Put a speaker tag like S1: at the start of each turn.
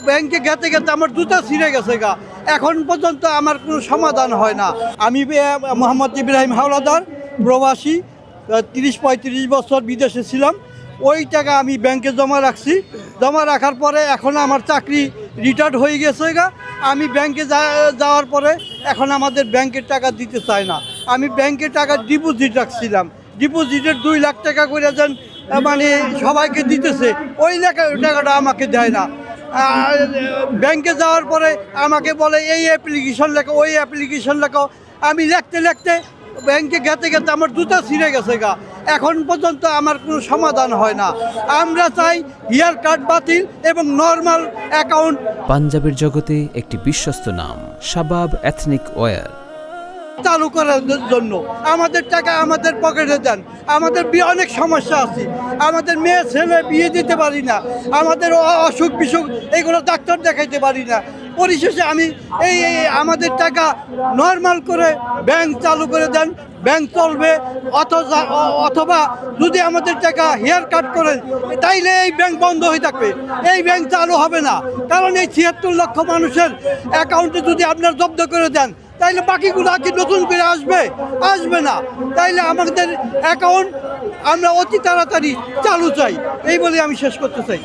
S1: ব্যাংকে গেতে গেতে আমার জুতা ছিঁড়ে গেছে গা। এখন পর্যন্ত আমার কোনো সমাধান হয় না। আমি মোহাম্মদ ইব্রাহিম হাওলাদার, প্রবাসী, 30-35 বছর বিদেশে ছিলাম। ওই টাকা আমি ব্যাংকে জমা রাখছি। জমা রাখার পরে এখন আমার চাকরি রিটায়ার্ড হয়ে গেছে গা। আমি ব্যাংকে যাওয়ার পরে এখন আমাদের ব্যাংকের টাকা দিতে চায় না। আমি ব্যাংকে টাকা ডিপোজিট রাখছিলাম, ডিপোজিটের 2 লাখ টাকা করে যেন মানে সবাইকে দিতেছে, ওই টাকাটা আমাকে দেয় না। ব্যাংকে যাওয়ার পরে আমাকে বলে এই অ্যাপ্লিকেশন লেখো, ওই অ্যাপ্লিকেশন লেখো। আমি লিখতে লিখতে ব্যাংকে গেতে গেতে আমার জুতা ছিঁড়ে গেছে গা। এখন পর্যন্ত আমার কোনো সমাধান হয় না। আমরা চাই হেয়ার কাট বাতিল এবং নর্মাল অ্যাকাউন্ট
S2: পাঞ্জাবের জগতে একটি বিশ্বস্ত নাম শাবাব এথনিক ওয়্যার।
S1: চালু করার জন্য আমাদের টাকা আমাদের পকেটে দেন। আমাদের অনেক সমস্যা আছে, আমাদের মেয়ে ছেলে বিয়ে দিতে পারি না, আমাদের অসুখ বিসুখ এগুলো ডাক্তার দেখাইতে পারি না। পরিশেষে আমি এই আমাদের টাকা নর্মাল করে ব্যাংক চালু করে দেন, ব্যাংক চলবে। অথবা যদি আমাদের টাকা হেয়ার কাট করেন তাইলে এই ব্যাংক বন্ধ হয়ে থাকবে, এই ব্যাংক চালু হবে না। কারণ এই 76 লক্ষ মানুষের অ্যাকাউন্টে যদি আপনার জব্দ করে দেন তাইলে বাকিগুলো কি নতুন করে আসবে না। তাইলে আমাদের অ্যাকাউন্ট আমরা অতি তাড়াতাড়ি চালু চাই, এই বলে আমি শেষ করতে চাই।